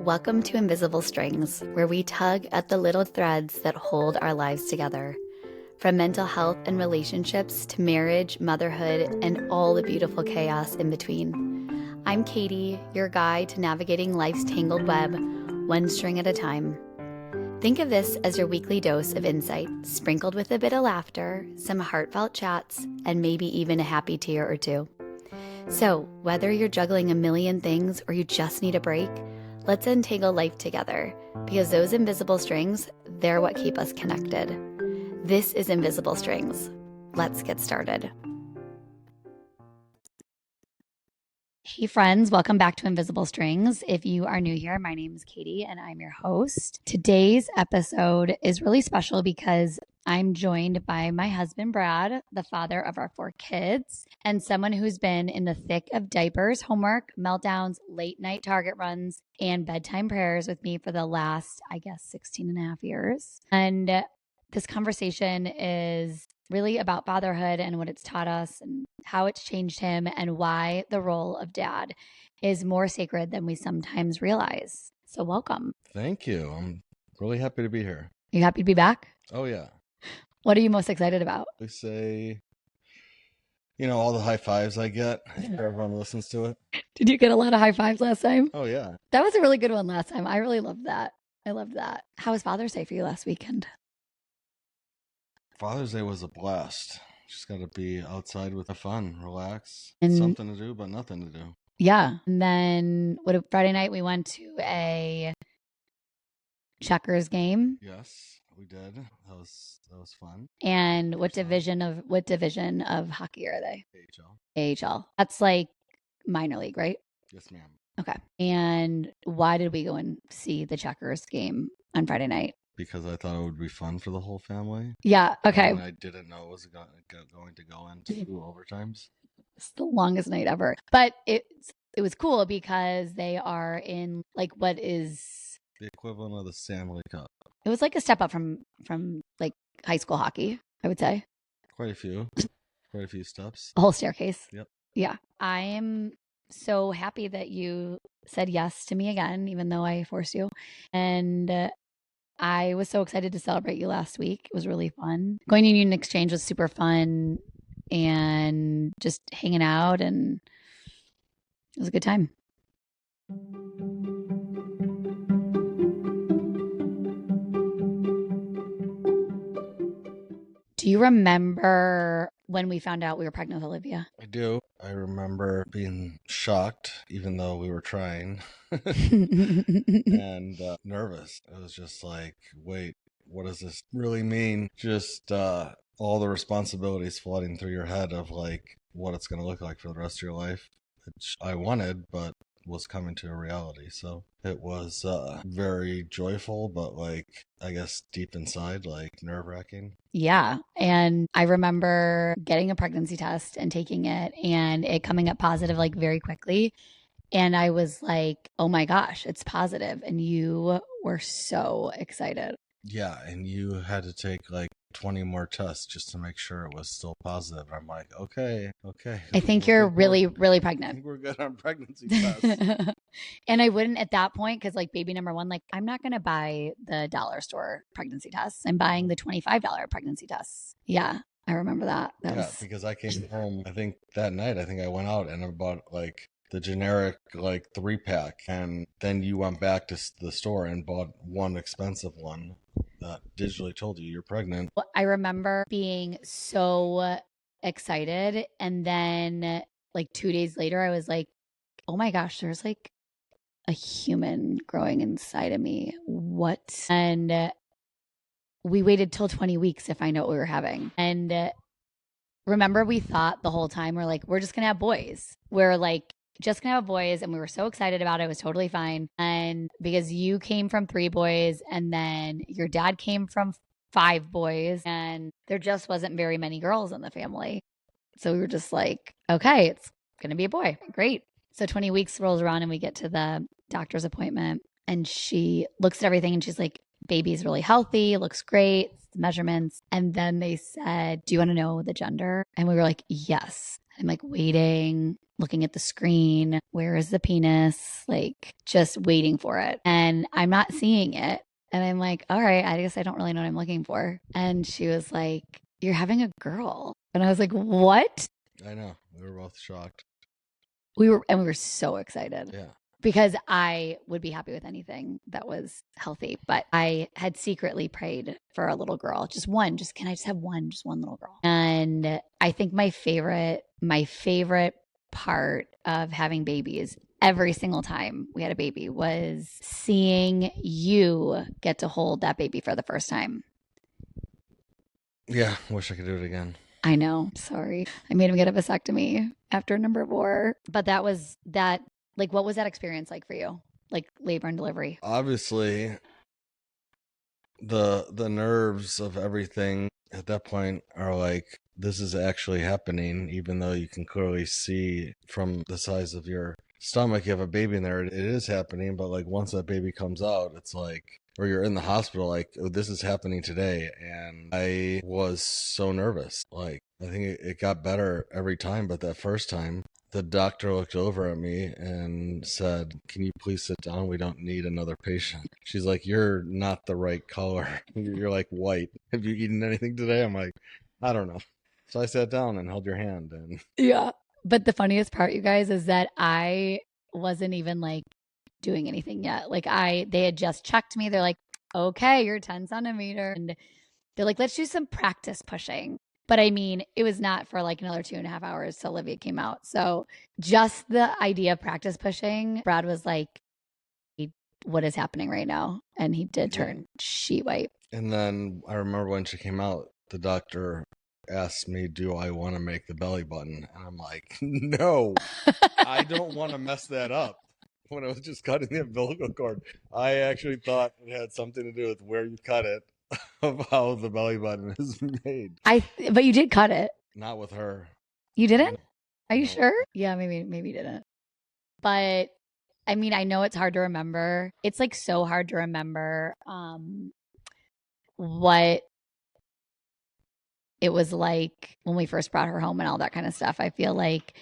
Welcome to Invisible Strings, where we tug at the little threads that hold our lives together. From mental health and relationships to marriage, motherhood, and all the beautiful chaos in between. I'm Katie, your guide to navigating life's tangled web, one string at a time. Think of this as your weekly dose of insight, sprinkled with a bit of laughter, some heartfelt chats, and maybe even a happy tear or two. So, whether you're juggling a million things or you just need a break, let's untangle life together, because those invisible strings, they're what keep us connected. This is Invisible Strings. Let's get started. Hey friends, welcome back to Invisible Strings. If you are new here, my name is Katie and I'm your host. Today's episode is really special because I'm joined by my husband, Brad, the father of our 4 kids, and someone who's been in the thick of diapers, homework, meltdowns, late night Target runs, and bedtime prayers with me for the last, 16 and a half years. And this conversation is really about fatherhood and what it's taught us and how it's changed him and why the role of dad is more sacred than we sometimes realize. So welcome. Thank you. I'm really happy to be here. You happy to be back? Oh, yeah. What are you most excited about? They say, all the high fives I get. Everyone listens to it. Did you get a lot of high fives last time? Oh, yeah. That was a really good one last time. I really loved that. I loved that. How was Father's Day for you last weekend? Father's Day was a blast. Just got to be outside with the fun, relax, And something to do, but nothing to do. Yeah. And then Friday night we went to a checkers game. Yes, we did. That was fun. And what division of hockey are they? AHL. AHL. That's like minor league, right? Yes, ma'am. Okay. And why did we go and see the checkers game on Friday night? Because I thought it would be fun for the whole family. Yeah. Okay. And I didn't know it was going to go into 2 overtimes. It's the longest night ever. But it was cool because they are in like what is the equivalent of the Stanley Cup. It was like a step up from like high school hockey, I would say. Quite a few steps. A whole staircase. Yep. Yeah. I am so happy that you said yes to me again, even though I forced you. And I was so excited to celebrate you last week. It was really fun. Going to Union Exchange was super fun and just hanging out, and it was a good time. Do you remember when we found out we were pregnant with Olivia? I do. I remember being shocked, even though we were trying, and nervous. It was just like, wait, what does this really mean? Just all the responsibilities flooding through your head of like what it's going to look like for the rest of your life, which I wanted, but was coming to a reality. So it was very joyful, but like, I guess deep inside, like nerve-wracking. Yeah. And I remember getting a pregnancy test and taking it and it coming up positive like very quickly. And I was like, oh my gosh, it's positive. And you were so excited. Yeah. And you had to take like 20 more tests just to make sure it was still positive. I'm like, okay. I think you're really pregnant. I think we're good on pregnancy tests. And I wouldn't at that point, because like baby number 1, like I'm not going to buy the dollar store pregnancy tests. I'm buying the $25 pregnancy tests. Yeah, I remember that. Because I came home, I think that night, I went out and I bought like the generic like 3-pack, and then you went back to the store and bought one expensive one that digitally told you you're pregnant. I remember being so excited, and then like 2 days later I was like, oh my gosh, there's like a human growing inside of me. What? And we waited till 20 weeks to find out what we were having. And remember, we thought the whole time we're just gonna have boys. We're like just gonna have boys, and we were so excited about it. It was totally fine. And because you came from 3 boys, and then your dad came from 5 boys, and there just wasn't very many girls in the family. So we were just like, okay, it's gonna be a boy. Great. So 20 weeks rolls around and we get to the doctor's appointment, and she looks at everything and she's like, baby's really healthy, looks great, measurements. And then they said, do you want to know the gender? And we were like, yes. I'm like waiting, looking at the screen. Where is the penis? Like just waiting for it. And I'm not seeing it. And I'm like, all right, I guess I don't really know what I'm looking for. And she was like, you're having a girl. And I was like, what? I know. We were both shocked. We were so excited. Yeah. Because I would be happy with anything that was healthy. But I had secretly prayed for a little girl, just one. Just can I just have one, just one little girl? And I think my favorite part of having babies every single time we had a baby was seeing you get to hold that baby for the first time. Yeah, wish I could do it again. I know. Sorry. I made him get a vasectomy after number 4. But that was that. Like, what was that experience like for you? Like labor and delivery? Obviously, the nerves of everything at that point are like, this is actually happening, even though you can clearly see from the size of your stomach, you have a baby in there. It is happening, but like once that baby comes out, it's like, or you're in the hospital, like, oh, this is happening today. And I was so nervous. Like, I think it got better every time, but that first time, the doctor looked over at me and said, can you please sit down? We don't need another patient. She's like, you're not the right color. You're like white. Have you eaten anything today? I'm like, I don't know. So I sat down and held your hand. And yeah. But the funniest part, you guys, is that I wasn't even like doing anything yet. Like they had just checked me. They're like, okay, you're 10 centimeters. And they're like, let's do some practice pushing. But I mean, it was not for like another 2.5 hours till Olivia came out. So just the idea of practice pushing, Brad was like, what is happening right now? And he did turn sheet white. And then I remember when she came out, the doctor asked me, do I want to make the belly button? And I'm like, no, I don't want to mess that up. When I was just cutting the umbilical cord, I actually thought it had something to do with where you cut it, of how the belly button is made. But you did cut it. Not with her. You didn't? Are you No. sure? Yeah, maybe you didn't. But I mean, I know it's hard to remember. It's like so hard to remember what it was like when we first brought her home and all that kind of stuff. I feel like,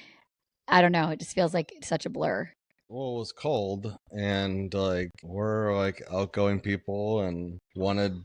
I don't know, it just feels like such a blur. Well, it was cold, and like we're like outgoing people and wanted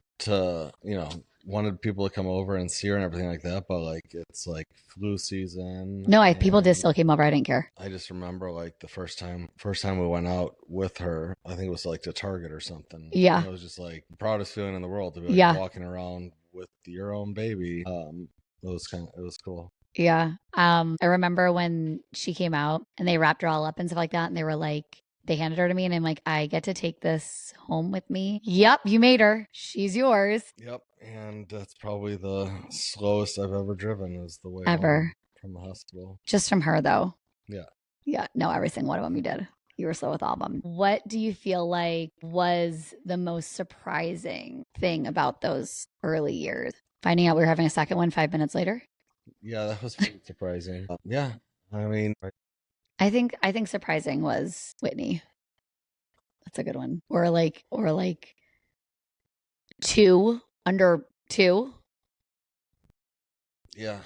people to come over and see her and everything like that, but like it's like flu season. No, people just still came over. I didn't care. I just remember like the first time we went out with her, I think it was like to Target or something. Yeah. And it was just like the proudest feeling in the world to be like walking around with your own baby. It was cool. Yeah. I remember when she came out and they wrapped her all up and stuff like that. And they were like, they handed her to me and I'm like, I get to take this home with me. Yep. You made her. She's yours. Yep. And that's probably the slowest I've ever driven is the way ever from the hospital. Just from her though. Yeah. Yeah. No, every single one of them you did. You were slow with all of them. What do you feel like was the most surprising thing about those early years? Finding out we were having a second one 5 minutes later? Yeah, that was pretty surprising. Yeah, I mean, I think surprising was Whitney. That's a good one. Or like under 2. Yeah,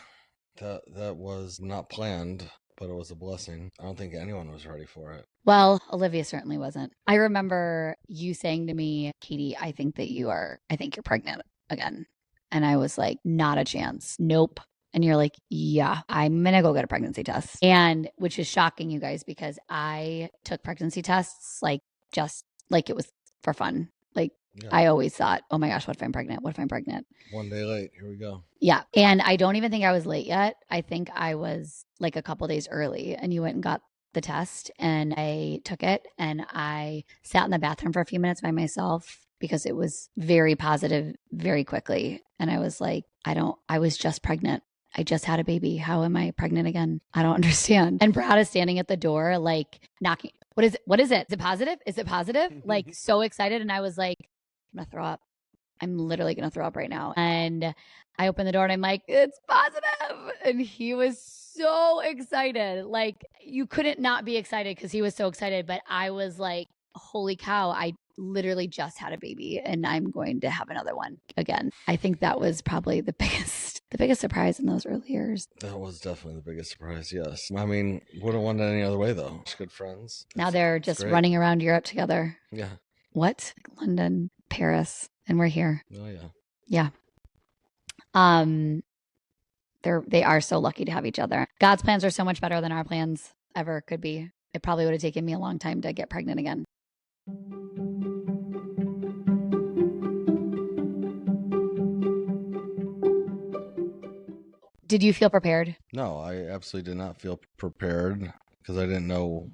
that was not planned, but it was a blessing. I don't think anyone was ready for it. Well, Olivia certainly wasn't. I remember you saying to me, Katie, I think you're pregnant again. And I was like, not a chance. Nope. And you're like, yeah, I'm going to go get a pregnancy test. And which is shocking, you guys, because I took pregnancy tests like just like it was for fun. Like I always thought, oh my gosh, what if I'm pregnant? What if I'm pregnant? One day late. Here we go. Yeah. And I don't even think I was late yet. I think I was like a couple days early and you went and got the test and I took it and I sat in the bathroom for a few minutes by myself because it was very positive very quickly. And I was like, I was just pregnant. I just had a baby. How am I pregnant again? I don't understand. And Brad is standing at the door, like knocking. What is it? What is it? Is it positive? Is it positive? Like so excited. And I was like, I'm going to throw up. I'm literally going to throw up right now. And I opened the door and I'm like, it's positive. And he was so excited. Like you couldn't not be excited because he was so excited. But I was like, holy cow, I literally just had a baby and I'm going to have another one again. I think that was probably the biggest the biggest surprise in those early years. That was definitely the biggest surprise, yes. I mean, wouldn't want it any other way, though. Just good friends. Now they're just great. running around Europe together. Yeah. What? London, Paris, and we're here. Oh, yeah. Yeah. They are so lucky to have each other. God's plans are so much better than our plans ever could be. It probably would have taken me a long time to get pregnant again. Did you feel prepared? No, I absolutely did not feel prepared because I didn't know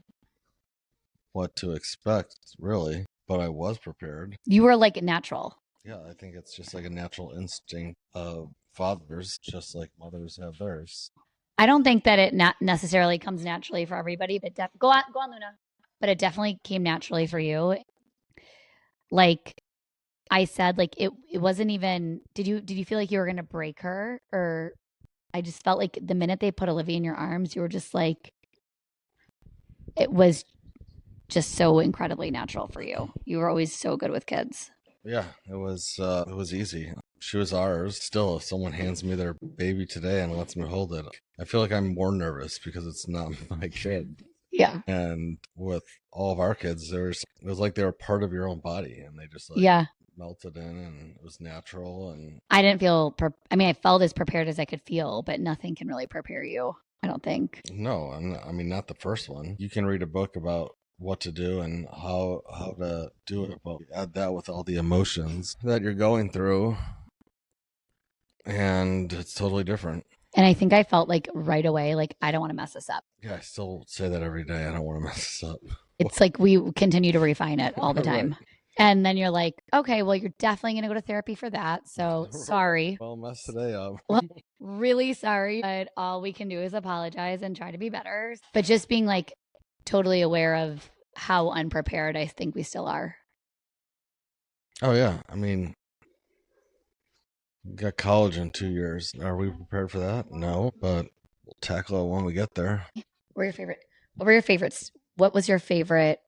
what to expect, really. But I was prepared. You were like natural. Yeah, I think it's just like a natural instinct of fathers, just like mothers have theirs. I don't think that it not necessarily comes naturally for everybody, but go on, Luna. But it definitely came naturally for you. Like I said, like it wasn't even. Did you feel like you were gonna break her, or I just felt like the minute they put Olivia in your arms, you were just like, it was just so incredibly natural for you. You were always so good with kids. Yeah, it was easy. She was ours. Still, if someone hands me their baby today and lets me hold it, I feel like I'm more nervous because it's not my kid. Yeah. And with all of our kids, it was like they were part of your own body, and they just like Yeah. melted in, and it was natural. And I didn't feel. I mean, I felt as prepared as I could feel, but nothing can really prepare you. I don't think. no, I mean, not the first one. You can read a book about what to do and how to do it, but add that with all the emotions that you're going through, and it's totally different. And I think I felt like right away, like, I don't want to mess this up. Yeah, I still say that every day. I don't want to mess this up. It's like we continue to refine it all the time. Right. And then you're like, okay, well, you're definitely going to go to therapy for that. So sorry. Well, mess today up. Well, really sorry. But all we can do is apologize and try to be better. But just being like totally aware of how unprepared I think we still are. Oh, yeah. I mean, got college in 2 years. Are we prepared for that? No, but we'll tackle it when we get there. What were your favorites? What was your favorite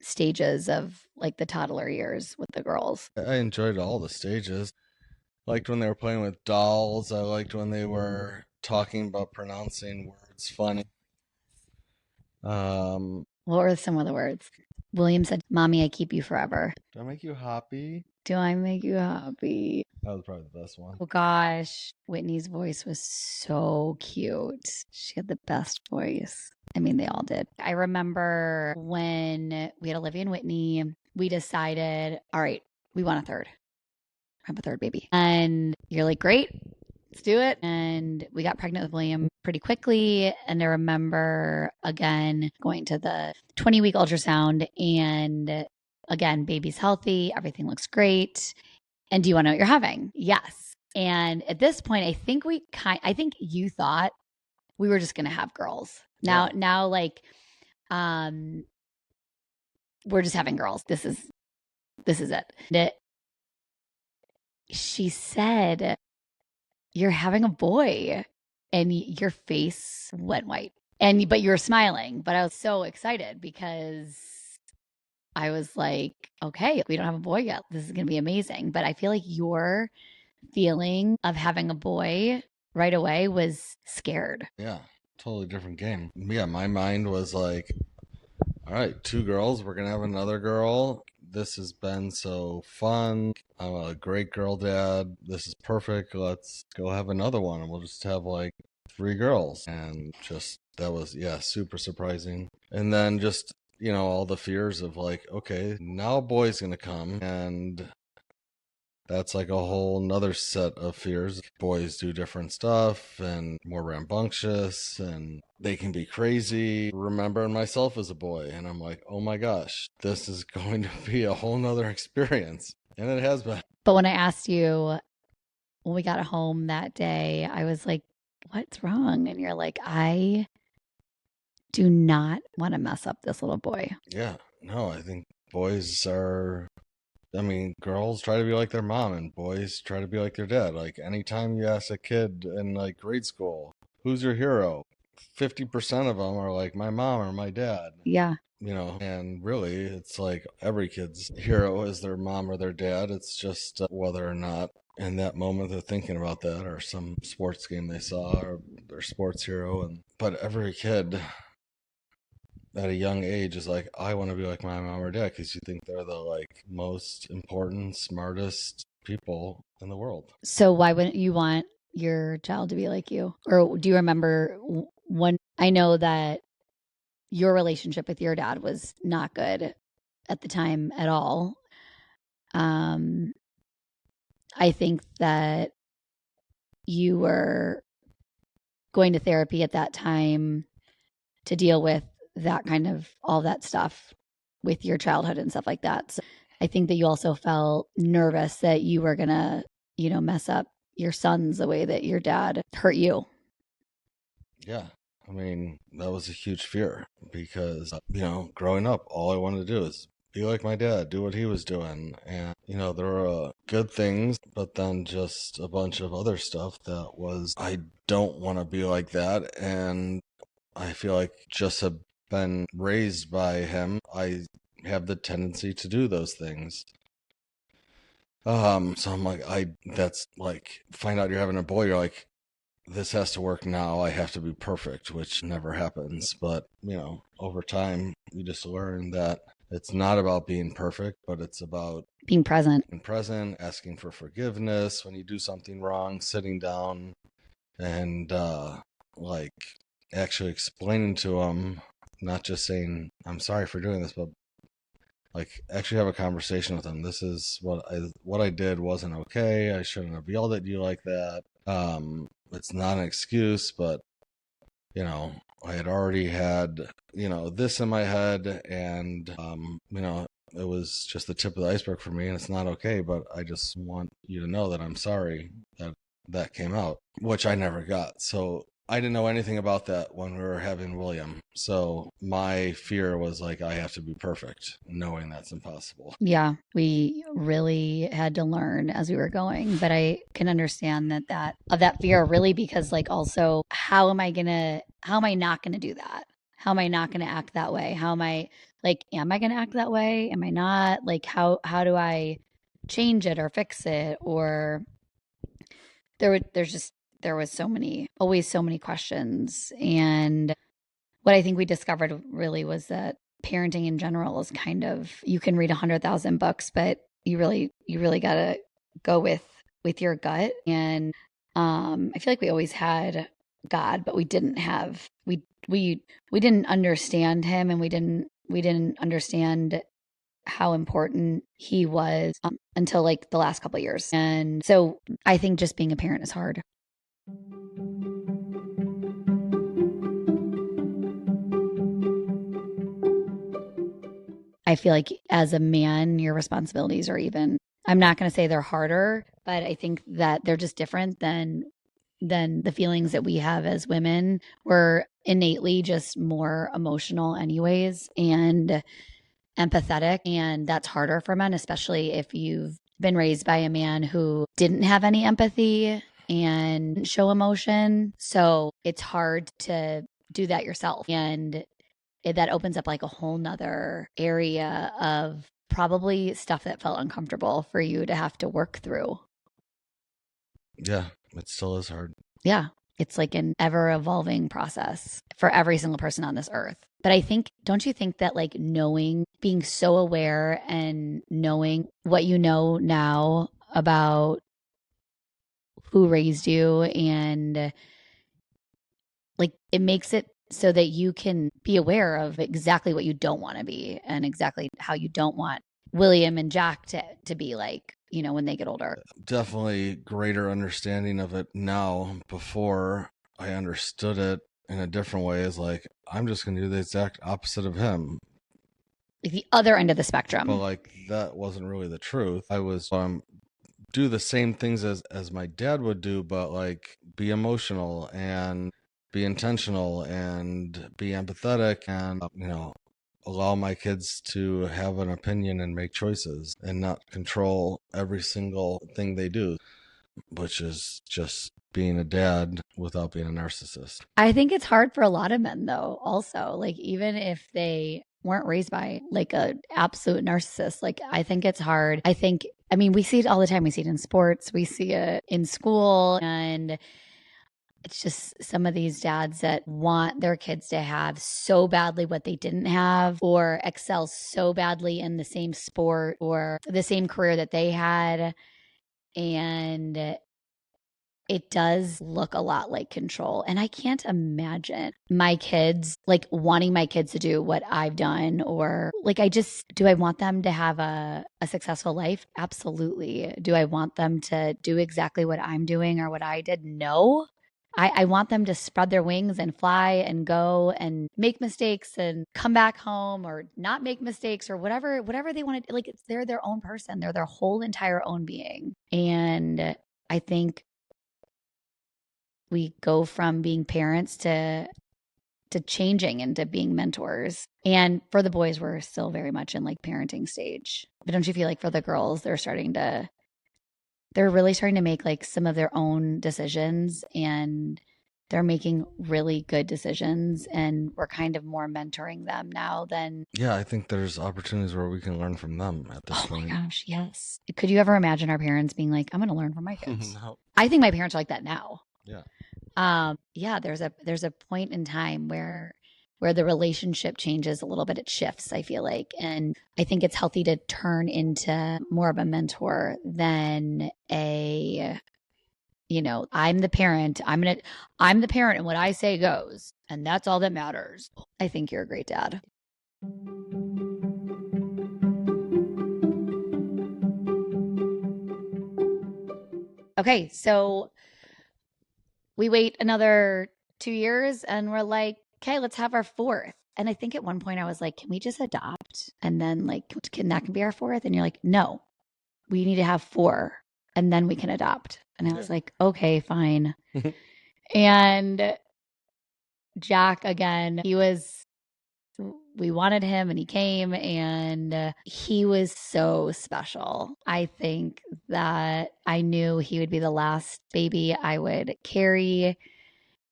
stages of like the toddler years with the girls? I enjoyed all the stages. Liked when they were playing with dolls. I liked when they were talking about pronouncing words funny. What were some of the words? William said, "Mommy, I keep you forever." Do I make you happy? Do I make you happy? That was probably the best one. Oh gosh, Whitney's voice was so cute. She had the best voice. I mean, they all did. I remember when we had Olivia and Whitney, we decided, all right, we want a third. Have a third baby. And you're like, great, let's do it. And we got pregnant with William pretty quickly. And I remember again going to the 20-week ultrasound, and again, baby's healthy, everything looks great. And do you want to know what you're having? Yes. And at this point, I think you thought we were just going to have girls. Now, like, we're just having girls. This is it. She said, "You're having a boy," and your face went white. But you were smiling. But I was so excited because I was like, okay, we don't have a boy yet. This is going to be amazing. But I feel like your feeling of having a boy right away was scared. Yeah, totally different game. Yeah, my mind was like, all right, 2 girls. We're going to have another girl. This has been so fun. I'm a great girl dad. This is perfect. Let's go have another one. And we'll just have like 3 girls. And just, that was, yeah, super surprising. And then just, all the fears of like, okay, now a boy's going to come. And that's like a whole nother set of fears. Boys do different stuff and more rambunctious, and they can be crazy. Remembering myself as a boy, and I'm like, oh my gosh, this is going to be a whole nother experience. And it has been. But when I asked you when we got home that day, I was like, what's wrong? And you're like, I do not want to mess up this little boy. Yeah, no, I think girls try to be like their mom and boys try to be like their dad. Like anytime you ask a kid in like grade school, who's your hero? 50% of them are like my mom or my dad. Yeah. And really it's like every kid's hero is their mom or their dad. It's just whether or not in that moment they're thinking about that, or some sports game they saw, or their sports hero. And but every kid at a young age is like, I want to be like my mom or dad, because you think they're the like most important, smartest people in the world. So why wouldn't you want your child to be like you? Or do you remember when I know that your relationship with your dad was not good at the time at all? Um, I think that you were going to therapy at that time to deal with that kind of all that stuff with your childhood and stuff like that. So I think that you also felt nervous that you were going to, mess up your sons the way that your dad hurt you. Yeah. I mean, that was a huge fear because, growing up, all I wanted to do is be like my dad, do what he was doing. And, there were good things, but then just a bunch of other stuff that was, I don't want to be like that. And I feel like just have been raised by him, I have the tendency to do those things. So I'm like, that's like, find out you're having a boy, you're like, this has to work now. I have to be perfect, which never happens. But, over time, you just learn that it's not about being perfect, but it's about being present. being present, asking for forgiveness when you do something wrong, sitting down and, like, actually explaining to them, not just saying, I'm sorry for doing this, but like actually have a conversation with them. This is what I did wasn't okay. I shouldn't have yelled at you like that. It's not an excuse, but I had already had this in my head, and it was just the tip of the iceberg for me, and it's not okay. But I just want you to know that I'm sorry that that came out, which I never got. So I didn't know anything about that when we were having William. So my fear was like, I have to be perfect, knowing that's impossible. Yeah, we really had to learn as we were going, but I can understand that fear really because like also how am I not going to do that? How am I not going to act that way? Am I going to act that way? Am I not? Like how do I change it or fix it? Or there was always so many questions. And what I think we discovered really was that parenting in general is kind of, you can read 100,000 books, but you really got to go with your gut. And I feel like we always had God, but we didn't understand him, and we didn't understand how important he was until like the last couple of years. And so I think just being a parent is hard. I feel like as a man, your responsibilities are even, I'm not going to say they're harder, but I think that they're just different than the feelings that we have as women. We're innately just more emotional anyways and empathetic, and that's harder for men, especially if you've been raised by a man who didn't have any empathy and show emotion. So it's hard to do that yourself. And that opens up like a whole nother area of probably stuff that felt uncomfortable for you to have to work through. Yeah, it still is hard. Yeah. It's like an ever evolving process for every single person on this earth. But don't you think that like being so aware and knowing what you know now about who raised you, and like it makes it so that you can be aware of exactly what you don't want to be and exactly how you don't want William and Jack to be like, when they get older. Definitely greater understanding of it now. Before, I understood it in a different way, is like, I'm just going to do the exact opposite of him. Like the other end of the But spectrum. like, that wasn't really the truth. I was do the same things as my dad would do, but like be emotional and be intentional and be empathetic, and allow my kids to have an opinion and make choices and not control every single thing they do, which is just being a dad without being a narcissist. I think it's hard for a lot of men though, also. Like even if they weren't raised by like a absolute narcissist. Like I think it's hard. I mean, we see it all the time. We see it in sports, we see it in school, and it's just some of these dads that want their kids to have so badly what they didn't have or excel so badly in the same sport or the same career that they had. And it does look a lot like control. And I can't imagine my kids like wanting my kids to do what I've done or like do I want them to have a successful life? Absolutely. Do I want them to do exactly what I'm doing or what I did? No. I want them to spread their wings and fly and go and make mistakes and come back home or not make mistakes or whatever they want to like they're their own person. They're their whole entire own being. And I think we go from being parents to changing into being mentors. And for the boys, we're still very much in like parenting stage. But don't you feel like for the girls, they're really starting to make like some of their own decisions and they're making really good decisions and we're kind of more mentoring them now than Yeah, I think there's opportunities where we can learn from them at this oh point. my gosh, yes. Could you ever imagine our parents being like, I'm gonna learn from my kids? No. I think my parents are like that now. Yeah. Yeah, there's a point in time where the relationship changes a little bit, it shifts, I feel like. And I think it's healthy to turn into more of a mentor than a, you know, I'm the parent. I'm the parent and what I say goes. And that's all that matters. I think you're a great dad. Okay, so we wait another 2 years and we're like, okay, let's have our fourth. And I think at one point I was like, can we just adopt? And then like, can that be our fourth? And you're like, no, we need to have four and then we can adopt. And I was like, okay, fine. And Jack, again, we wanted him and he came and he was so special. I think that I knew he would be the last baby I would carry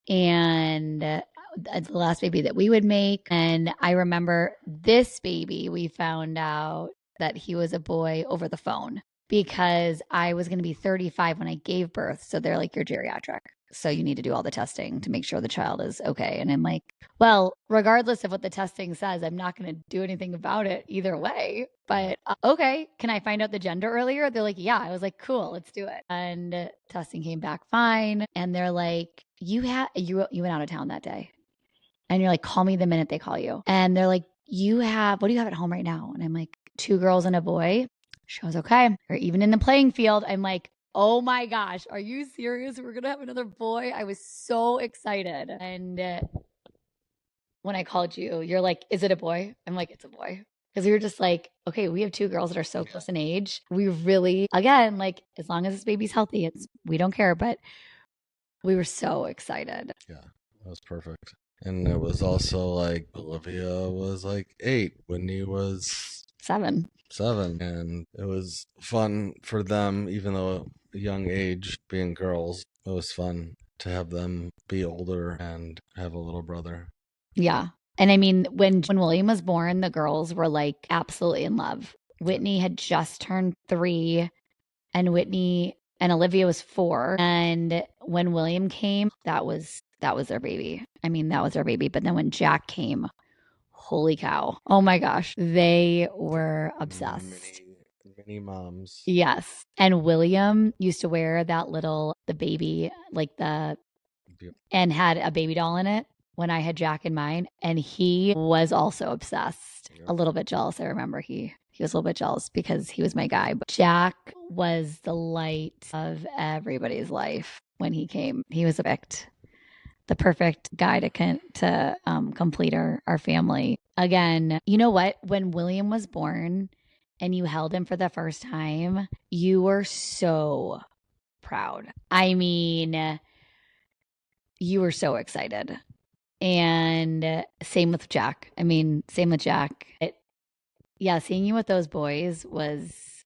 and the last baby that we would make. And I remember this baby, we found out that he was a boy over the phone because I was going to be 35 when I gave birth. So they're like, you're geriatric. So you need to do all the testing to make sure the child is okay. And I'm like, well, regardless of what the testing says, I'm not going to do anything about it either way. But okay, can I find out the gender earlier? They're like, yeah. I was like, cool, let's do it. And testing came back fine. And they're like, you went out of town that day. And you're like, call me the minute they call you. And they're like, what do you have at home right now? And I'm like, 2 girls and a boy. She was okay. Or even in the playing field, I'm like, oh my gosh, are you serious? We're going to have another boy. I was so excited. And when I called you, you're like, is it a boy? I'm like, it's a boy. Because we were just like, okay, we have 2 girls that are so close in age. We really, again, like, as long as this baby's healthy, we don't care. But we were so excited. Yeah, that was perfect. And it was also like Olivia was like 8, Whitney was 7. And it was fun for them, even though a young age, being girls. It was fun to have them be older and have a little brother. Yeah. And I mean, when William was born, the girls were like absolutely in love. Whitney had just turned 3 and Olivia was 4. And when William came, that was their baby. I mean, that was their baby. But then when Jack came, holy cow. Oh my gosh. They were obsessed. Mini moms. Yes. And William used to wear the baby, and had a baby doll in it when I had Jack in mine. And he was also obsessed. Yep. A little bit jealous. I remember he was a little bit jealous because he was my guy. But Jack was the light of everybody's life when he came. He was the perfect guy to complete our family. Again, you know what? When William was born and you held him for the first time, you were so proud. I mean, you were so excited. And same with Jack. Seeing you with those boys was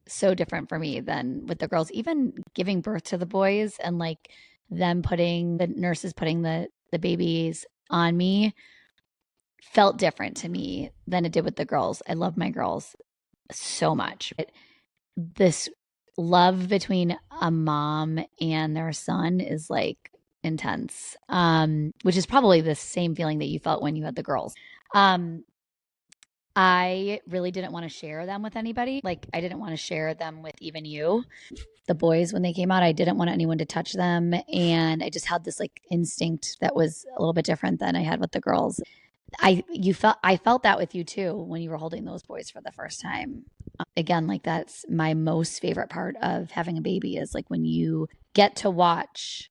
so different for me than with the girls. Even giving birth to the boys and like them the nurses putting the babies on me. felt different to me than it did with the girls. I love my girls so much. This love between a mom and their son is like intense, which is probably the same feeling that you felt when you had the girls. Um, I really didn't want to share them with anybody. Like, I didn't want to share them with even you. The boys, when they came out, I didn't want anyone to touch them. And I just had this like instinct that was a little bit different than I had with the girls. I felt that with you too when you were holding those boys for the first time. Again, like that's my most favorite part of having a baby is like when you get to watch,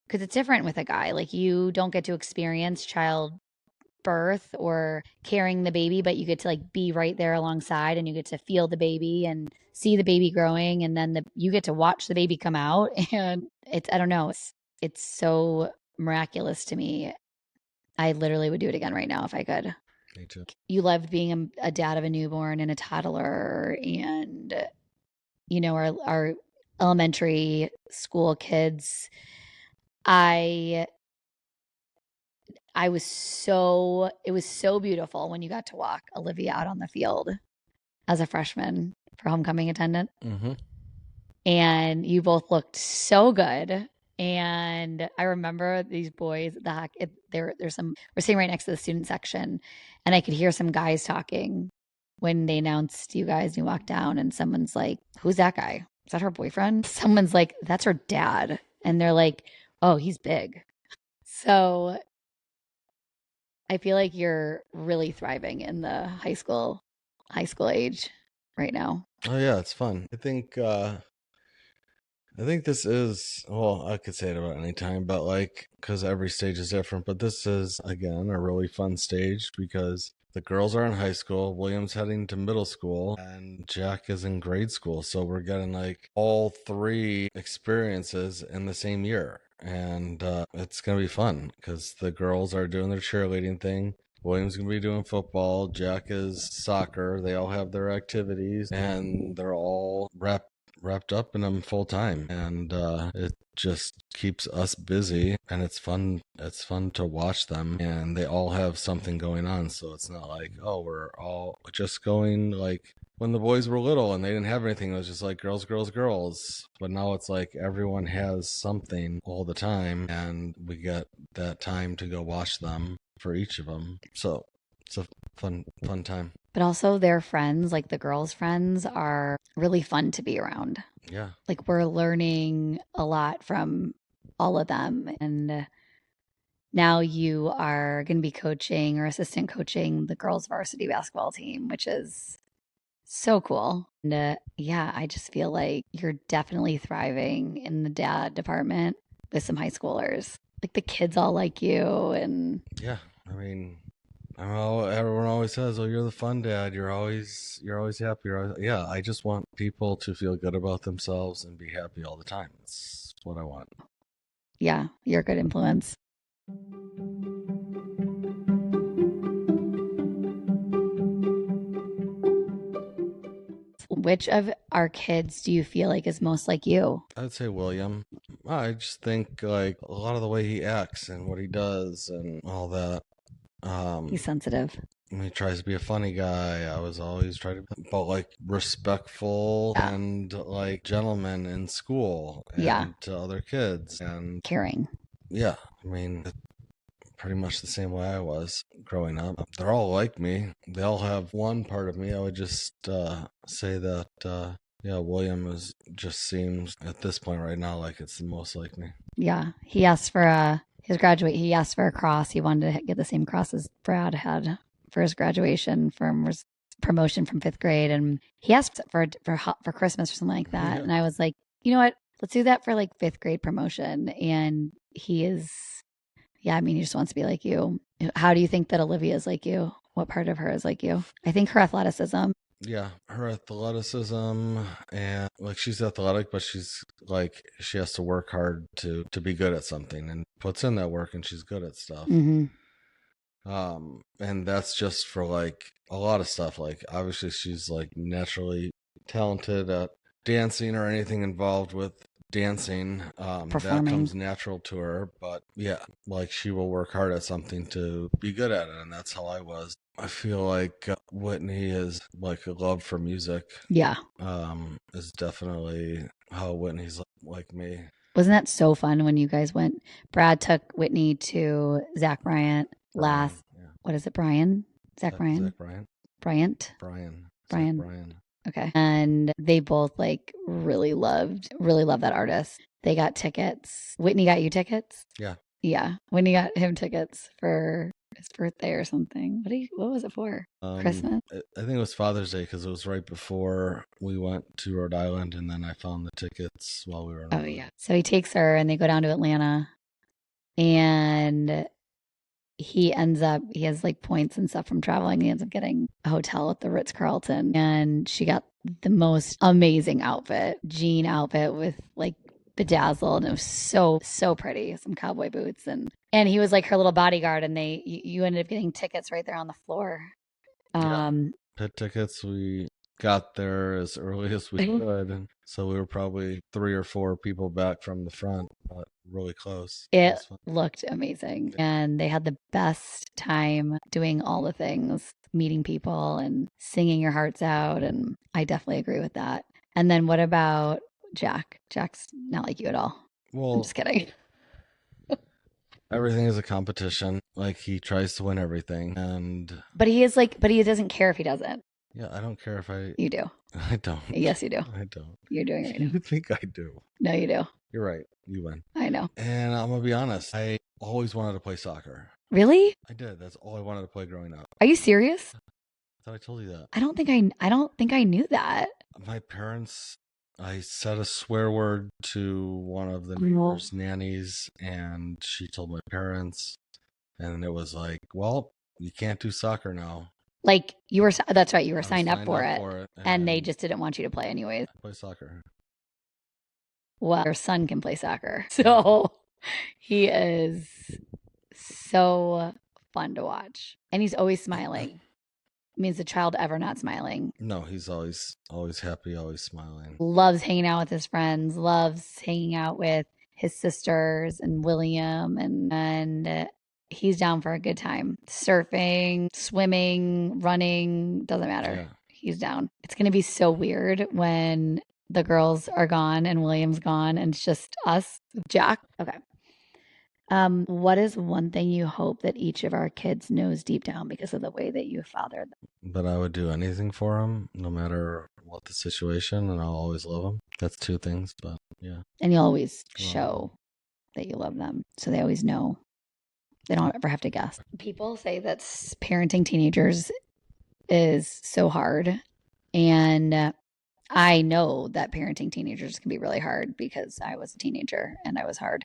because it's different with a guy. Like you don't get to experience child birth or carrying the baby, but you get to like be right there alongside and you get to feel the baby and see the baby growing, and then you get to watch the baby come out. And it's, I don't know, it's so miraculous to me. I literally would do it again right now if I could. Me too. You loved being a dad of a newborn and a toddler, and our elementary school kids. I I was so it was so beautiful when you got to walk Olivia out on the field as a freshman for homecoming attendant. Mm-hmm. And you both looked so good. And I remember these boys, there's some, we're sitting right next to the student section, and I could hear some guys talking when they announced you guys and you walked down, and someone's like, "Who's that guy? Is that her boyfriend?" Someone's like, "That's her dad." And they're like, "Oh, he's big." So I feel like you're really thriving in the high school age right now. Oh yeah, it's fun. I think this is, well, I could say it about any time, but like, because every stage is different. But this is, again, a really fun stage because the girls are in high school, William's heading to middle school, and Jack is in grade school. So we're getting like all three experiences in the same year. And it's going to be fun because the girls are doing their cheerleading thing. William's going to be doing football. Jack is soccer. They all have their activities and they're all wrapped up in them full time, and it just keeps us busy, and it's fun to watch them, and they all have something going on, so it's not like, oh, we're all just going like when the boys were little and they didn't have anything. It was just like girls, girls, girls. But now it's like everyone has something all the time, and we get that time to go watch them for each of them, so it's a fun time. But also their friends, like the girls' friends, are really fun to be around. Yeah. Like we're learning a lot from all of them. And now you are going to be coaching or assistant coaching the girls' varsity basketball team, which is so cool. And yeah, I just feel like you're definitely thriving in the dad department with some high schoolers. Like the kids all like you. And Yeah, I mean, everyone always says, "Oh, you're the fun dad. You're always happy." Yeah, I just want people to feel good about themselves and be happy all the time. That's what I want. yeah, you're a good influence. Which of our kids do you feel like is most like you? I'd say William. I just think like a lot of the way he acts and what he does and all that. He's Um, sensitive. when he tries to be a funny guy, I was always trying to, but like respectful Yeah. and like gentleman in school Yeah. and to other kids, and Caring. yeah, I mean, pretty much the same way I was growing up. They're all like me. They all have one part of me. I would just say that, yeah, William just seems at this point right now like it's the most like me. Yeah. He asked for he asked for a cross. He wanted to get the same cross as Brad had for his graduation from his promotion from fifth grade. And he asked for Christmas or something like that. Yeah. And I was like, you know what? Let's do that for like fifth grade promotion. And he is, yeah, I mean, he just wants to be like you. How do you think that Olivia is like you? What part of her is like you? I think her athleticism. Yeah, her athleticism, and like she's athletic, but she's like she has to work hard to be good at something and puts in that work and she's good at stuff. Mm-hmm. And that's just for like a lot of stuff. Like obviously she's like naturally talented at dancing or anything involved with dancing. That performing. comes natural to her, but yeah, like she will work hard at something to be good at it, and that's how I was. I feel like Whitney is like a love for music. Yeah. Is definitely how Whitney's like me. Wasn't that so fun when you guys went? Brad took Whitney to Zach Bryant Brian, last. yeah. What is it, Brian? Zach Zach Bryan? Bryan? Bryant? Brian. Zach Brian. Bryan. Okay. And they both like really loved that artist. They got tickets. Whitney got you tickets? Yeah. Yeah. Whitney got him tickets for his birthday or something. What was it for? Christmas? I think it was Father's Day because it was right before we went to Rhode Island, and then I found the tickets while we were in Oh, Rhode Island. yeah. So he takes her and they go down to Atlanta and he has like points and stuff from traveling. He ends up getting a hotel at the Ritz Carlton and she got the most amazing outfit, jean outfit with like bedazzled. And it was so pretty. Some cowboy boots and he was like her little bodyguard and you ended up getting tickets right there on the floor. Yeah. Pit tickets, we got there as early as we could, and so we were probably 3 or 4 people back from the front, but really close. It It was fun. looked amazing. And they had the best time doing all the things, meeting people and singing your hearts out. And I definitely agree with that. And then what about Jack? Jack's not like you at all. I'm Well, just kidding. everything is a competition. Like he tries to win everything, and But he doesn't care if he doesn't. yeah, I don't care if I. You do. I don't. Yes, you do. I don't. You're doing it right now. You think I do? No, you do. You're right. You win. I know. And I'm gonna be honest. I always wanted to play soccer. Really? I did. That's all I wanted to play growing up. Are you serious? I thought I told you that. I don't think I knew that. My parents, I said a swear word to one of the Oh. neighbor's nannies, and she told my parents, and it was like, well, you can't do soccer now. Like that's right, you were I was signed up for it. And they just didn't want you to play anyways. I play soccer. Well, your son can play soccer. So he is so fun to watch. And he's always smiling. It means the child ever not smiling. No, he's always happy, always smiling. Loves hanging out with his friends, loves hanging out with his sisters and William and he's down for a good time. Surfing, swimming, running, doesn't matter. Yeah. He's down. It's going to be so weird when the girls are gone and William's gone and it's just us, Jack. Okay. What is one thing you hope that each of our kids knows deep down because of the way that you fathered them? But I would do anything for him, no matter what the situation, and I'll always love him. That's 2 things, but yeah. And you always show that you love them. So they always know. They don't ever have to guess. People say that parenting teenagers is so hard. And I know that parenting teenagers can be really hard because I was a teenager and I was hard.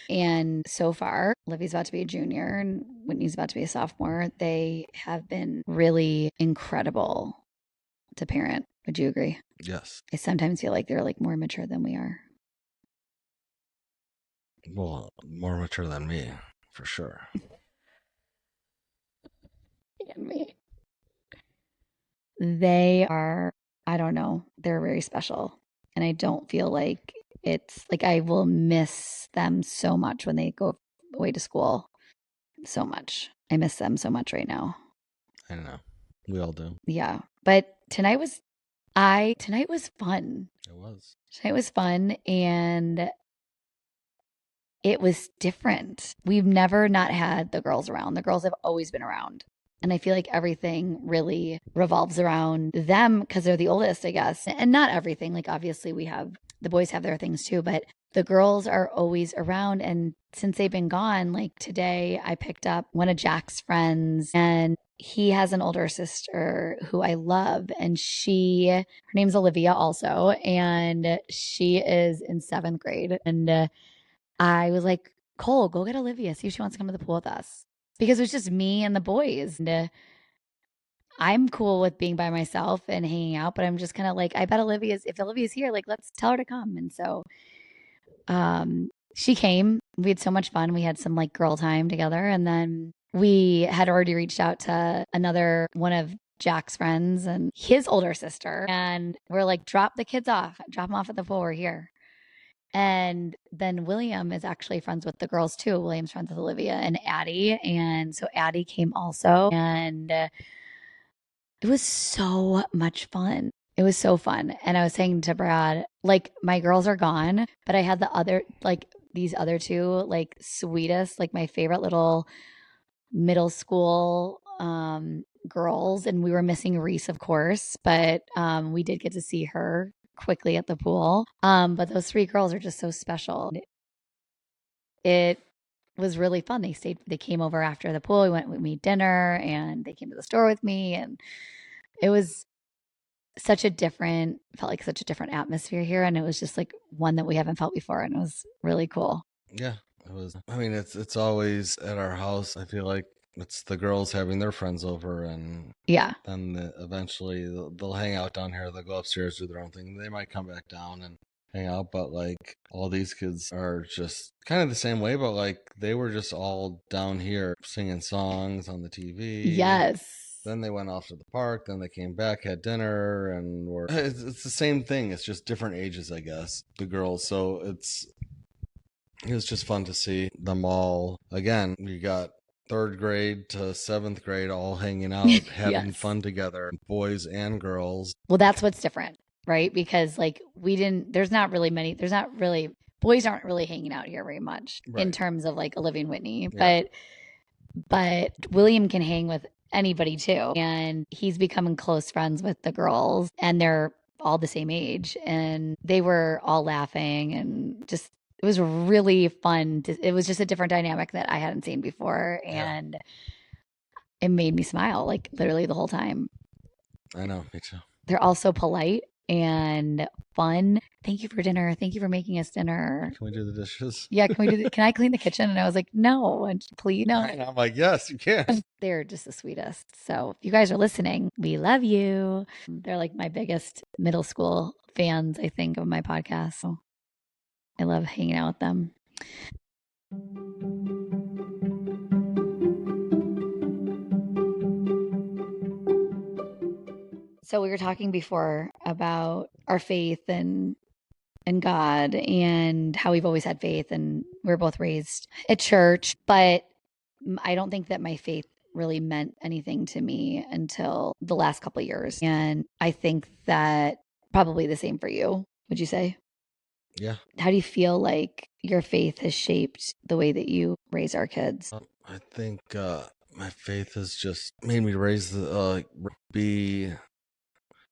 And so far, Livy's about to be a junior and Whitney's about to be a sophomore. They have been really incredible to parent. Would you agree? Yes. I sometimes feel like they're like more mature than we are. Well, more mature than me, for sure. And me. They are, I don't know, they're very special. And I don't feel like it's like I will miss them so much when they go away to school. So much. I miss them so much right now. I know. We all do. Yeah. But tonight was fun. It was. Tonight was fun and it was different. We've never not had the girls around. The girls have always been around. And I feel like everything really revolves around them because they're the oldest, I guess. And not everything. Like, obviously, the boys have their things too, but the girls are always around. And since they've been gone, like today, I picked up one of Jack's friends and he has an older sister who I love. And her name's Olivia also. And she is in 7th grade. And I was like, Cole, go get Olivia. See if she wants to come to the pool with us. Because it was just me and the boys. And I'm cool with being by myself and hanging out, but I'm just kind of like, I bet if Olivia's here, like, let's tell her to come. And so she came. We had so much fun. We had some like girl time together. And then we had already reached out to another one of Jack's friends and his older sister. And we're like, drop them off at the pool. We're here. And then William is actually friends with the girls too. William's friends with Olivia and Addie. And so Addie came also. And it was so much fun. It was so fun. And I was saying to Brad, like, my girls are gone, but I had the other, like, these other two, like, sweetest, like, my favorite little middle school girls. And we were missing Reese, of course, but we did get to see her quickly at the pool. But those three girls are just so special. It was really fun. They came over after the pool. We made dinner and they came to the store with me. And it was felt like such a different atmosphere here. And it was just like one that we haven't felt before. And it was really cool. Yeah, it was. I mean, it's always at our house. I feel like it's the girls having their friends over, and Yeah. then eventually they'll hang out down here. They'll go upstairs, do their own thing. They might come back down and hang out, but like all these kids are just kind of the same way. But like they were just all down here singing songs on the TV. Yes. Then they went off to the park. Then they came back, had dinner, and were. It's the same thing. It's just different ages, I guess. The girls, so it was just fun to see them all again. You got third grade to seventh grade all hanging out, having Yes. fun together, boys and girls. Well, that's what's different, right? Because like there's not really boys aren't really hanging out here very much in Right. terms of like Olivia and Whitney, Yeah. but William can hang with anybody too. And he's becoming close friends with the girls and they're all the same age and they were all laughing and just it was really fun. It was just a different dynamic that I hadn't seen before and it made me smile like literally the whole time. I know, me too. They're all so polite and fun. Thank you for dinner. Thank you for making us dinner. Can we do the dishes? Yeah, can I clean the kitchen? And I was like, no, and please, no. And I'm like, yes, you can. They're just the sweetest. So if you guys are listening, we love you. They're like my biggest middle school fans, I think, of my podcast. So I love hanging out with them. So we were talking before about our faith and God and how we've always had faith and we were both raised at church, but I don't think that my faith really meant anything to me until the last couple of years. And I think that probably the same for you, would you say? Yeah. How do you feel like your faith has shaped the way that you raise our kids? I think my faith has just made me raise be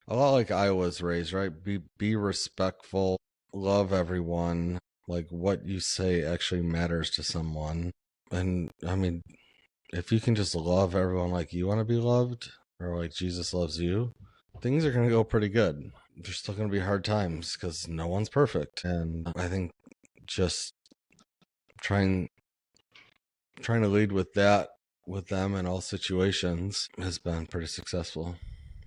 a lot like I was raised, right? Be respectful, love everyone. Like what you say actually matters to someone. And I mean, if you can just love everyone like you want to be loved, or like Jesus loves you, things are going to go pretty good. There's still going to be hard times because no one's perfect. And I think just trying to lead with that with them in all situations has been pretty successful.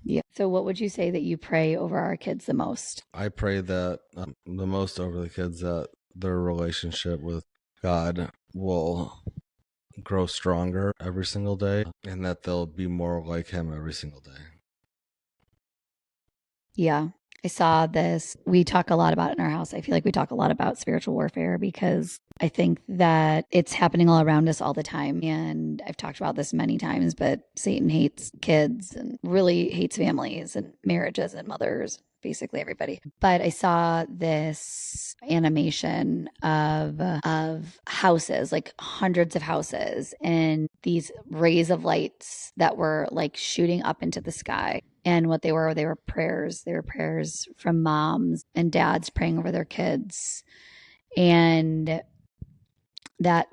Yeah. So what would you say that you pray over our kids the most? I pray that the most over the kids that their relationship with God will grow stronger every single day and that they'll be more like him every single day. Yeah. I saw this. We talk a lot about it in our house. I feel like we talk a lot about spiritual warfare because I think that it's happening all around us all the time. And I've talked about this many times, but Satan hates kids and really hates families and marriages and mothers, basically everybody. But I saw this animation of houses, like hundreds of houses, and these rays of lights that were like shooting up into the sky. And what they were prayers. They were prayers from moms and dads praying over their kids. And that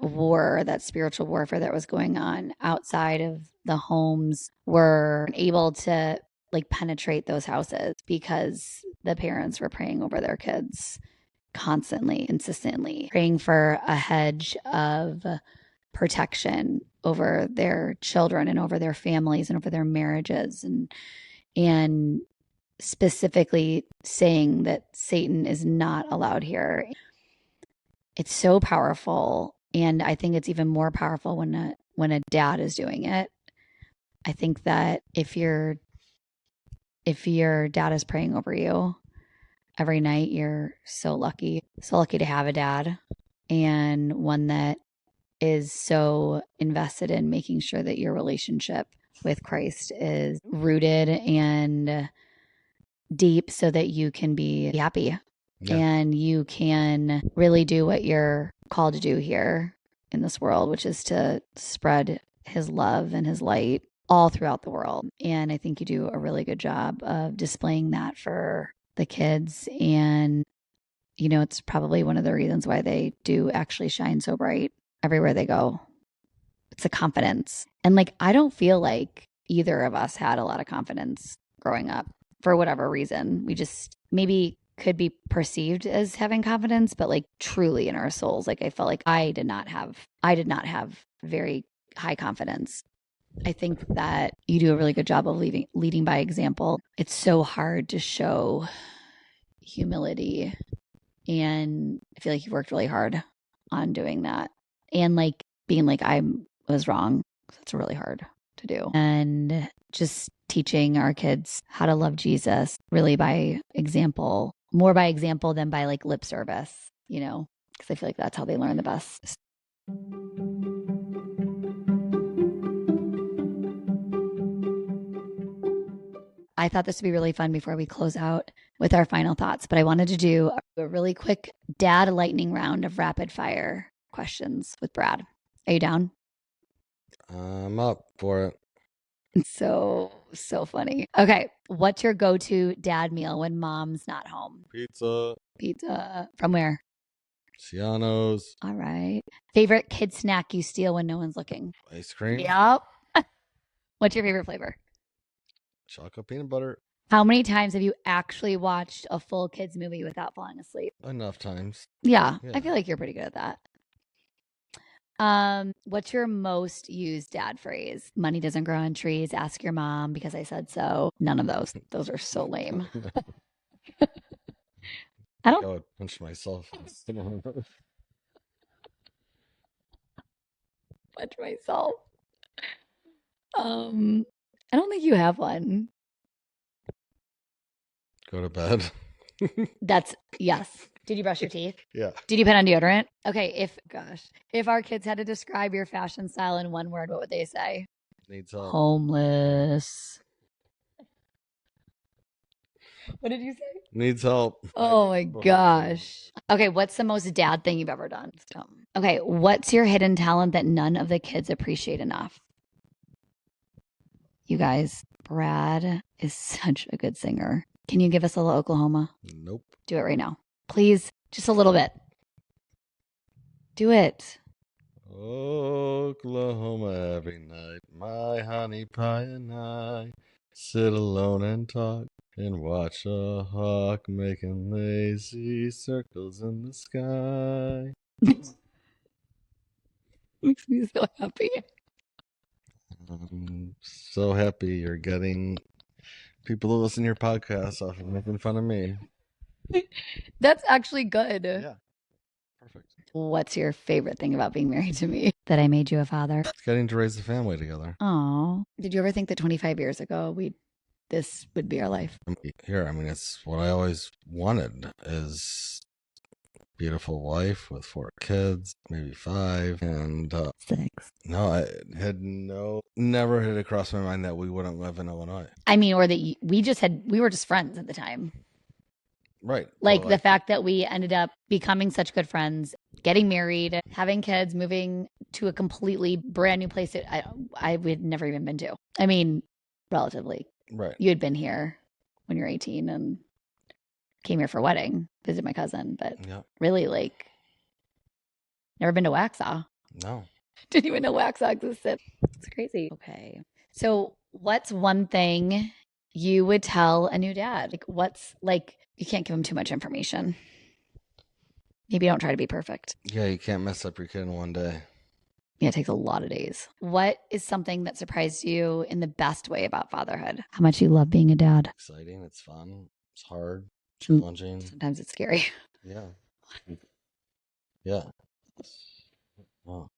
spiritual warfare that was going on outside of the homes were able to like penetrate those houses because the parents were praying over their kids constantly, consistently, praying for a hedge of protection over their children and over their families and over their marriages and specifically saying that Satan is not allowed here. It's so powerful. And I think it's even more powerful when a dad is doing it. I think that if your dad is praying over you, every night. You're so lucky to have a dad, and one that is so invested in making sure that your relationship with Christ is rooted and deep so that you can be happy. Yeah. And you can really do what you're called to do here in this world, which is to spread his love and his light all throughout the world. And I think you do a really good job of displaying that for the kids. And, you know, it's probably one of the reasons why they do actually shine so bright everywhere they go. It's a confidence. And like, I don't feel like either of us had a lot of confidence growing up for whatever reason. We just maybe could be perceived as having confidence, but like truly in our souls, like I felt like I did not have very high confidence. I think that you do a really good job of leading by example. It's so hard to show humility, and I feel like you worked really hard on doing that. And like being like I was wrong. That's really hard to do. And just teaching our kids how to love Jesus really by example, more by example than by like lip service, you know, because I feel like that's how they learn the best. I thought this would be really fun before we close out with our final thoughts, but I wanted to do a really quick dad lightning round of rapid fire questions with Brad. Are you down? I'm up for it. So funny. Okay. What's your go to dad meal when mom's not home? Pizza. Pizza. From where? Cianos. All right. Favorite kid snack you steal when no one's looking? Ice cream. Yep. What's your favorite flavor? Chocolate peanut butter. How many times have you actually watched a full kids movie without falling asleep? Enough times. Yeah. I feel like you're pretty good at that. What's your most used dad phrase? Money doesn't grow on trees. Ask your mom because I said so. None of those. Those are so lame. I don't. I would punch myself. Punch myself. I don't think you have one. Go to bed. That's yes. Did you brush your teeth? Yeah. Did you put on deodorant? Okay, if our kids had to describe your fashion style in one word, what would they say? Needs help. Homeless. What did you say? Needs help. Oh my gosh. Okay, what's the most dad thing you've ever done? Okay, what's your hidden talent that none of the kids appreciate enough? You guys, Brad is such a good singer. Can you give us a little Oklahoma? Nope. Do it right now. Please, just a little bit. Do it. Oklahoma every night, my honey pie and I sit alone and talk and watch a hawk making lazy circles in the sky. Makes me so happy. I'm so happy you're getting people to listen to your podcast off of making fun of me. That's actually good. Yeah. Perfect. What's your favorite thing about being married to me? That I made you a father. It's getting to raise a family together. Oh. Did you ever think that 25 years ago this would be our life? Here, I mean, it's what I always wanted is beautiful wife with 4 kids, maybe 5, and 6. no, I had never had it cross my mind that we wouldn't live in Illinois. I mean, or that we were just friends at the time. Right. Like the fact that we ended up becoming such good friends, getting married, having kids, moving to a completely brand new place that I had never even been to. I mean, relatively. Right. You had been here when you were 18 and came here for a wedding, visit my cousin, but really like never been to Waxhaw. No. Didn't even know Waxhaw existed. It's crazy. Okay. So what's one thing you would tell a new dad? Like you can't give him too much information. Maybe don't try to be perfect. Yeah, you can't mess up your kid in one day. Yeah, it takes a lot of days. What is something that surprised you in the best way about fatherhood? How much you love being a dad. Exciting. It's fun. It's hard. Challenging. Sometimes it's scary. Yeah. Yeah. Wow.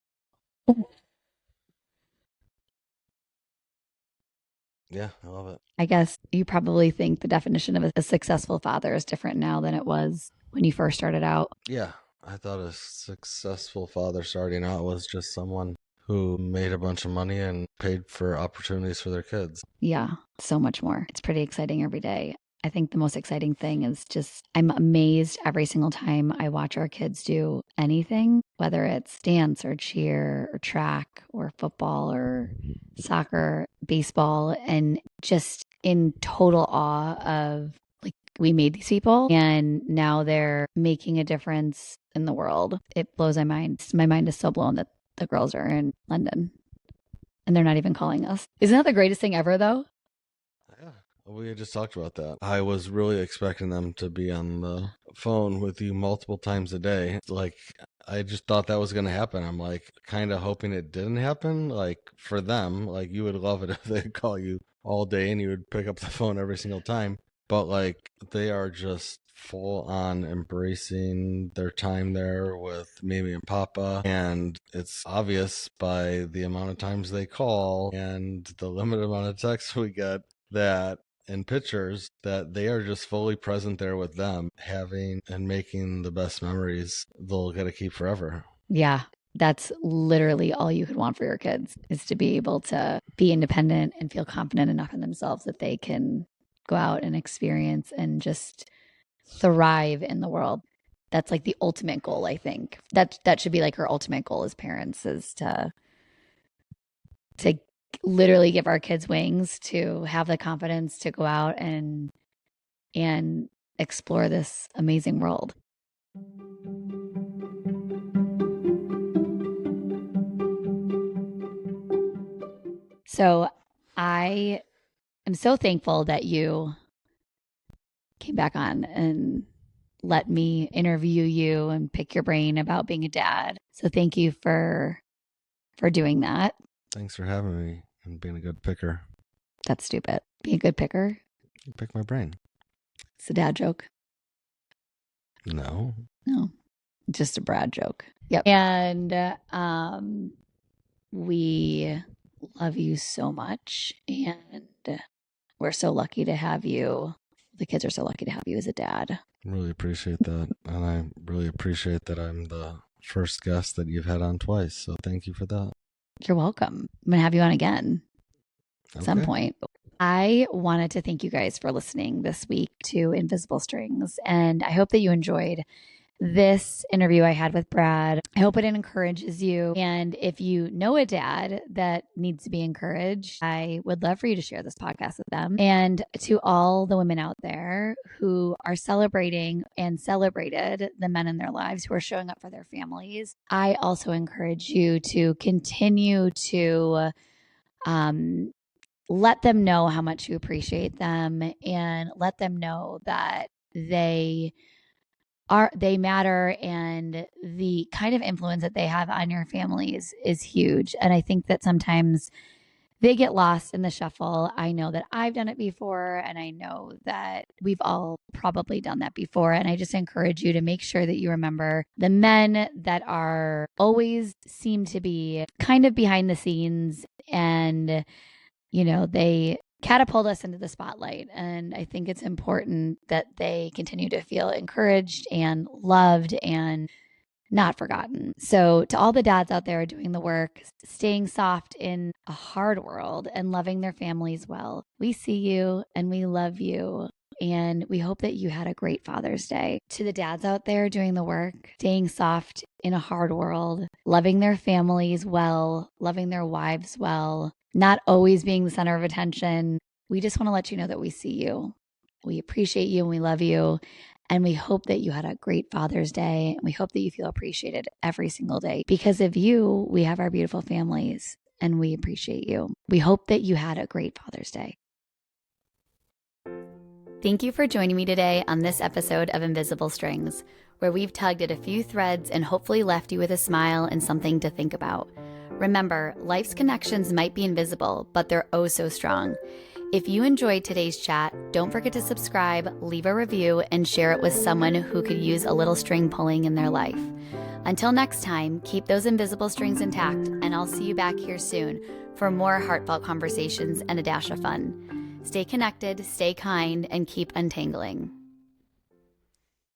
Yeah, I love it. I guess you probably think the definition of a successful father is different now than it was when you first started out. Yeah, I thought a successful father starting out was just someone who made a bunch of money and paid for opportunities for their kids. Yeah, so much more. It's pretty exciting every day. I think the most exciting thing is just I'm amazed every single time I watch our kids do anything, whether it's dance or cheer or track or football or soccer, baseball, and just in total awe of like we made these people and now they're making a difference in the world. It blows my mind. My mind is so blown that the girls are in London and they're not even calling us. Isn't that the greatest thing ever, though? Yeah, we had just talked about that. I was really expecting them to be on the phone with you multiple times a day. Like, I just thought that was going to happen. I'm like, kind of hoping it didn't happen. Like, for them, like, you would love it if they call you all day and you would pick up the phone every single time. But, like, they are just full on embracing their time there with Mimi and Papa. And it's obvious by the amount of times they call and the limited amount of texts we get that and pictures that they are just fully present there with them, having and making the best memories they'll get to keep forever. Yeah, that's literally all you could want for your kids is to be able to be independent and feel confident enough in themselves that they can go out and experience and just thrive in the world. That's like the ultimate goal, I think. That should be like our ultimate goal as parents is to literally give our kids wings to have the confidence to go out and explore this amazing world. So I am so thankful that you came back on and let me interview you and pick your brain about being a dad. So thank you for doing that. Thanks for having me and being a good picker. That's stupid. Be a good picker. You pick my brain. It's a dad joke. No. No, just a Brad joke. Yep. And we love you so much. And we're so lucky to have you. The kids are so lucky to have you as a dad. Really appreciate that. And I really appreciate that I'm the first guest that you've had on twice. So thank you for that. You're welcome. I'm going to have you on again at some point. I wanted to thank you guys for listening this week to Invisible Strings. And I hope that you enjoyed this interview I had with Brad. I hope it encourages you. And if you know a dad that needs to be encouraged, I would love for you to share this podcast with them. And to all the women out there who are celebrating and celebrated the men in their lives who are showing up for their families, I also encourage you to continue to let them know how much you appreciate them and let them know that they matter and the kind of influence that they have on your families is huge. And I think that sometimes they get lost in the shuffle. I know that I've done it before, and I know that we've all probably done that before. And I just encourage you to make sure that you remember the men that are always seem to be kind of behind the scenes and, they catapult us into the spotlight. And I think it's important that they continue to feel encouraged and loved and not forgotten. So to all the dads out there doing the work, staying soft in a hard world and loving their families well, we see you and we love you. And we hope that you had a great Father's Day. To the dads out there doing the work, staying soft in a hard world, loving their families well, loving their wives well, not always being the center of attention. We just want to let you know that we see you. We appreciate you and we love you. And we hope that you had a great Father's Day. And we hope that you feel appreciated every single day. Because of you, we have our beautiful families and we appreciate you. We hope that you had a great Father's Day. Thank you for joining me today on this episode of Invisible Strings, where we've tugged at a few threads and hopefully left you with a smile and something to think about. Remember, life's connections might be invisible, but they're oh so strong. If you enjoyed today's chat, don't forget to subscribe, leave a review, and share it with someone who could use a little string pulling in their life. Until next time, keep those invisible strings intact, and I'll see you back here soon for more heartfelt conversations and a dash of fun. Stay connected, stay kind, and keep untangling.